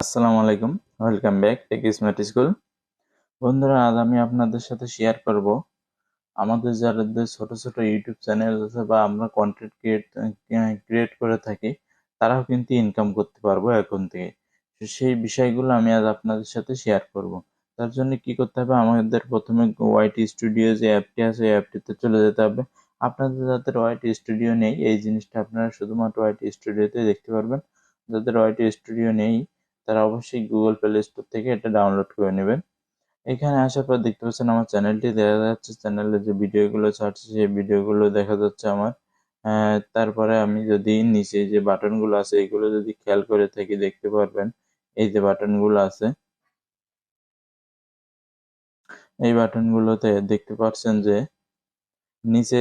আসসালামু আলাইকুম, welcome back tech smart school. বন্ধুরা, আজ আমি আপনাদের সাথে শেয়ার করব আমাদের যাদের ছোট ছোট ইউটিউব চ্যানেল আছে বা আমরা কন্টেন্ট ক্রিয়েট করে থাকি, তারাও কিন্তু ইনকাম করতে পারবো এখন থেকে। তো সেই বিষয়গুলো আমি আজ আপনাদের সাথে শেয়ার করব। তার জন্য কি করতে হবে, আমাদের প্রথমে ওয়াইটি স্টুডিও যে অ্যাপটি আছে এই অ্যাপটিতে চলে যেতে হবে। আপনাদের যাদের ওয়াইটি স্টুডিও নেই, এই জিনিসটা আপনারা শুধুমাত্র ওয়াইটি স্টুডিওতে দেখতে পারবেন। যাদের ওয়াইটি স্টুডিও নেই তারা অবশ্যই গুগল প্লে স্টোর থেকে এটা ডাউনলোড করে নেবেন। এখানে আসার পর দেখতে পাচ্ছেন আমার চ্যানেলটি দেখা যাচ্ছে। চ্যানেলে যে ভিডিওগুলো ছাড়ছে সেই ভিডিওগুলো দেখা যাচ্ছে আমার। তারপরে আমি যদি নিচে যে বাটনগুলো আছে এগুলো যদি খেয়াল করে থাকি দেখতে পারবেন, এই যে বাটনগুলো আছে এই বাটনগুলোতে দেখতে পাচ্ছেন যে নিচে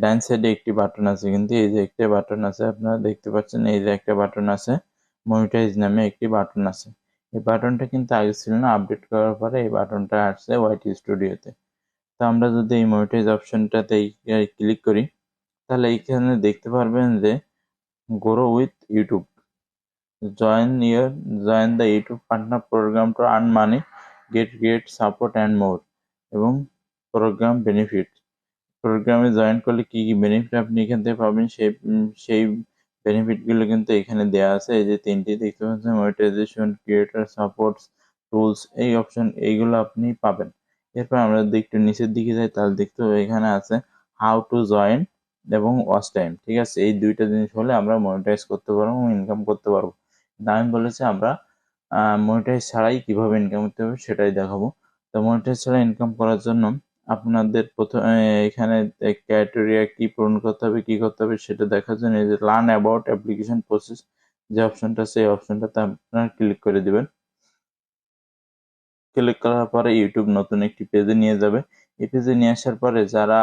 ডান সাইডে একটি বাটন আছে, কিন্তু এই যে একটা বাটন আছে আপনারা দেখতে পাচ্ছেন, এই যে একটা বাটন আছে মনিটাইজ নামে একটি বাটন আছে। এই বাটনটা কিন্তু আগে ছিল না, আপডেট করার পরে এই বাটনটা আসছে ওয়াইটি স্টুডিওতে। তো আমরা যদি এই মনিটাইজ অপশনটাতে ক্লিক করি, তাহলে এইখানে দেখতে পারবেন যে grow with YouTube, join year join the YouTube partner program to earn money, get great support and more, এবং প্রোগ্রাম বেনিফিট। প্রোগ্রামে জয়েন করলে কি কি বেনিফিট আপনি এখান থেকে পাবেন সেই বেনিফিটগুলো কিন্তু এখানে দেওয়া আছে। এই যে তিনটি দেখতে পাচ্ছেন, মনিটাইজেশন, ক্রিয়েটর সাপোর্টস, টুলস, এই অপশন এইগুলো আপনি পাবেন। এরপর আমরা যদি একটু নিচের দিকে যাই তাহলে দেখতে পাবো এখানে আছে হাউ টু জয়েন এবং ওয়াচ টাইম। ঠিক আছে, এই দুইটা জিনিস হলে আমরা মনিটাইজ করতে পারবো এবং ইনকাম করতে পারবো। আমি বলেছি আমরা মনিটাইজ ছাড়াই কিভাবে ইনকাম করতে হবে সেটাই দেখাবো। তো মনিটাইজ ছাড়া ইনকাম করার জন্য আপনাদের প্রথমে এখানে ক্রাইটেরিয়া কি পূরণ করতে হবে, কি করতে হবে সেটা দেখার জন্য এই যে লার্ন অ্যাবাউট অ্যাপ্লিকেশন প্রসেস যে অপশনটা আছে এই অপশনটাতে আপনারা ক্লিক করে দিবেন। ক্লিক করার পরে ইউটিউব নতুন একটি পেজে নিয়ে যাবে। এই পেজে নিয়ে আসার পরে যারা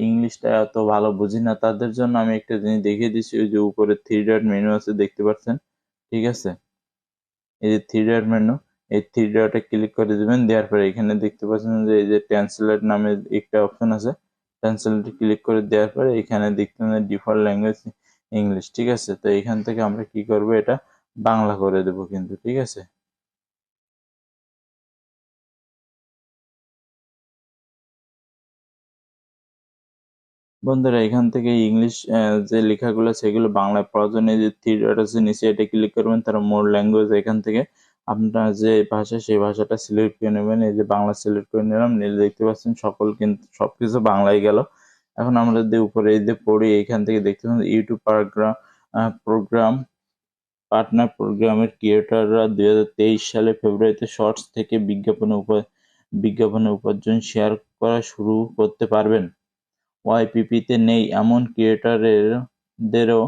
ইংলিশটা এত ভালো বুঝি না তাদের জন্য আমি একটা জিনিস দেখিয়ে দিচ্ছি। ওই যে উপরে থ্রি ডট মেনু আছে দেখতে পাচ্ছেন, ঠিক আছে, এই যে থ্রি ডট মেনু, এই থ্রি ডটে ক্লিক করে দিবেন। দেওয়ার পরে এখানে দেখতে পাচ্ছেন যে এই যে ট্রান্সলেট নামে একটা অপশন আছে, ট্রান্সলেটে ক্লিক করে দেওয়ার পরে এখানে দেখতে পাচ্ছেন ডিফল্ট ল্যাঙ্গুয়েজ ইংলিশ। ঠিক আছে, তো এখান থেকে আমরা কি করব, এটা বাংলা করে দেবো কিন্তু। ঠিক আছে বন্ধুরা, এখান থেকে ইংলিশ যে লেখাগুলো সেগুলো বাংলায় পড়ার জন্য এই যে থ্রি ডট আছে নিচে এটা ক্লিক করবেন। তারা মোর ল্যাঙ্গুয়েজ, এখান থেকে আপনার যে ভাষা সেই ভাষাটা সিলেক্ট করে নেবেন। এই যে বাংলা সিলেক্ট করে নিলাম, নিলে দেখতে পাচ্ছেন সকল কিন্তু সবকিছু বাংলায় গেল। এখন আমরা যদি উপরে এই যে পড়ি এখান থেকে দেখতে পাচ্ছেন ইউটিউব প্রোগ্রাম পার্টনার প্রোগ্রামের ক্রিয়েটররা 2023 সালে ফেব্রুয়ারিতে শর্টস থেকে বিজ্ঞাপনের উপার্জন শেয়ার করা শুরু করতে পারবেন। ওয়াইপিপিতে নেই এমন ক্রিয়েটরদেরও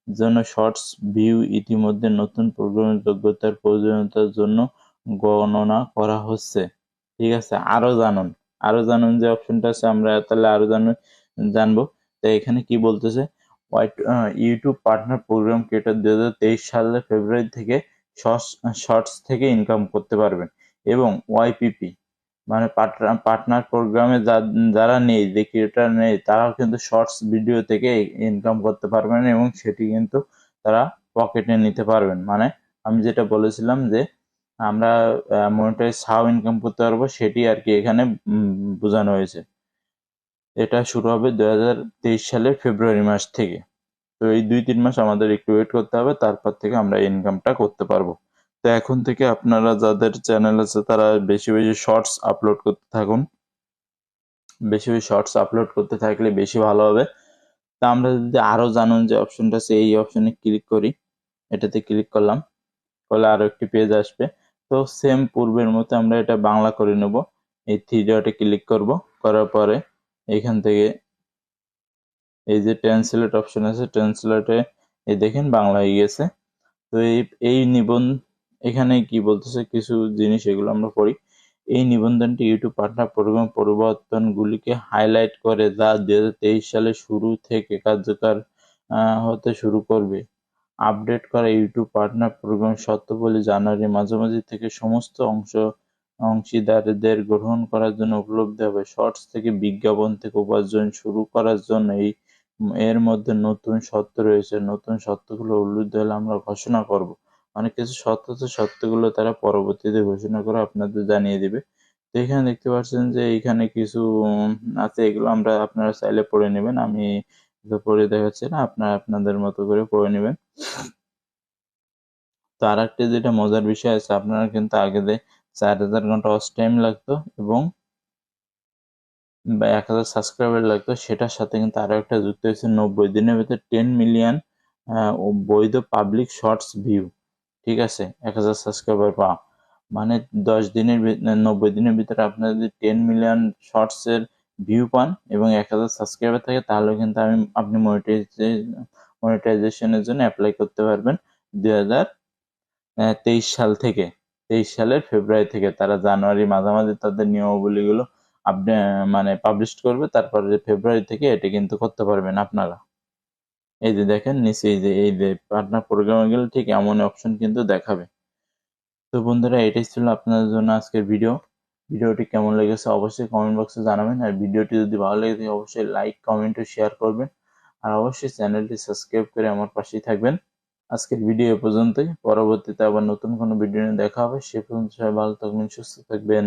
জন্য শর্টস ভিউ ইতিমধ্যে নতুন প্রোগ্রামের যোগ্যতার প্রয়োজনীয়তার জন্য গণনা করা হচ্ছে। ঠিক আছে, আরো জানুন যে অপশনটা আছে, আমরা তাহলে জানবো। তো এখানে কি বলতেছে, ইউটিউব পার্টনার প্রোগ্রাম ক্রিয়েটর 2023 সালের ফেব্রুয়ারি থেকে শর্টস থেকে ইনকাম করতে পারবেন। এবং ওয়াইপিপি মানে পার্টনার প্রোগ্রামে যারা নেই, যে ক্রিয়েটার নেই, তারাও কিন্তু শর্টস ভিডিও থেকে ইনকাম করতে পারবেন এবং সেটি কিন্তু তারা পকেটে নিতে পারবেন। মানে আমি যেটা বলেছিলাম যে আমরা মনিটাইজ হাউ ইনকাম করতে পারবো সেটি আর কি এখানে বোঝানো হয়েছে। এটা শুরু হবে 2023 সালের ফেব্রুয়ারি মাস থেকে। তো এই 2-3 মাস আমাদের একটু ওয়েট করতে হবে, তারপর থেকে আমরা ইনকামটা করতে পারবো। তো এখন থেকে আপনারা যাদের চ্যানেল আছে তারা বেশি বেশি শর্টস আপলোড করতে থাকুন। বেশি বেশি শর্টস আপলোড করতে থাকলে বেশি ভালো হবে। তা আমরা যদি আরো জানুন যে অপশনটা আছে এই অপশনে ক্লিক করি, এটাতে ক্লিক করলাম, করলে আরো একটি পেজ আসবে। তো সেম পূর্বের মতো আমরা এটা বাংলা করে নেব। এই থ্রি ডটে ক্লিক করব, করার পরে এখান থেকে এই যে ট্রান্সলেট অপশন আছে, ট্রান্সলেটে এই দেখেন বাংলা হয়ে গেছে। তো এই এখানে কি বলতেছে কিছু জিনিস, এগুলো আমরা পড়ি। এই নিবন্ধনটি ইউটিউব পার্টনার প্রোগ্রাম পরিবর্তনগুলিকে হাইলাইট করে যা 2023 সালের শুরু থেকে কার্যকর হতে শুরু করবে। আপডেট করা ইউটিউব পার্টনার প্রোগ্রাম শর্তাবলী জানুয়ারির মাঝামাঝি থেকে সমস্ত অংশীদারদের গ্রহণ করার জন্য উপলব্ধ হবে। শর্টস থেকে বিজ্ঞাপন থেকে উপার্জন শুরু করার জন্য এর মধ্যে নতুন শর্ত রয়েছে। নতুন শর্তগুলো উল্লেখ হলে আমরা ঘোষণা করব। অনেক কিছু সত্য তো সত্যগুলো তারা পরবর্তীতে ঘোষণা করে আপনাদের জানিয়ে দিবে। তো এখানে দেখতে পাচ্ছেন যে এইখানে কিছু আছে, এগুলো আপনারা চাইলে পড়ে নেবেন, আমি তো পড়ে দেখাচ্ছি না, আপনারা আপনাদের মতো করে পড়ে নেবেন। তো আর একটা যেটা মজার বিষয় আছে, আপনারা কিন্তু আগে 4,000 ঘন্টা ওয়াচ টাইম লাগতো এবং 1,000 সাবস্ক্রাইবার লাগতো, সেটার সাথে কিন্তু আরো একটা যুক্ত হয়েছে 90 দিনের ভিতরে 10 মিলিয়ন বৈধ পাবলিক শর্টস ভিউ। ঠিক আছে, 1,000 সাবস্ক্রাইবার পাওয়া মানে 90 দিনের ভিতরে আপনার যদি 10 মিলিয়ন শর্টস এর ভিউ পান এবং 1,000 সাবস্ক্রাইবার থাকে, তাহলে কিন্তু আপনি মনিটাইজেশনের জন্য অ্যাপ্লাই করতে পারবেন 2023 সাল থেকে। 23 সালের ফেব্রুয়ারি থেকে তারা জানুয়ারি মাঝামাঝি তাদের নিয়মাবলীগুলো আপনি মানে পাবলিশ করবে, তারপরে ফেব্রুয়ারি থেকে এটা কিন্তু করতে পারবেন আপনারা। এই যে দেখেন নিচে এই যে পার্টনার প্রোগ্রামে গেলে ঠিক এমন অপশন কিন্তু দেখাবে। তো বন্ধুরা, এটাই ছিল আপনাদের জন্য আজকের ভিডিওটি কেমন লেগেছে অবশ্যই কমেন্ট বক্সে জানাবেন, আর ভিডিওটি যদি ভালো লেগে থাকে অবশ্যই লাইক কমেন্ট ও শেয়ার করবেন, আর অবশ্যই চ্যানেলটি সাবস্ক্রাইব করে আমার পাশেই থাকবেন। আজকের ভিডিও এ পর্যন্তই, পরবর্তীতে আবার নতুন কোনো ভিডিও নিয়ে দেখা হবে। সে পর্যন্ত সবাই ভালো থাকবেন, সুস্থ থাকবেন।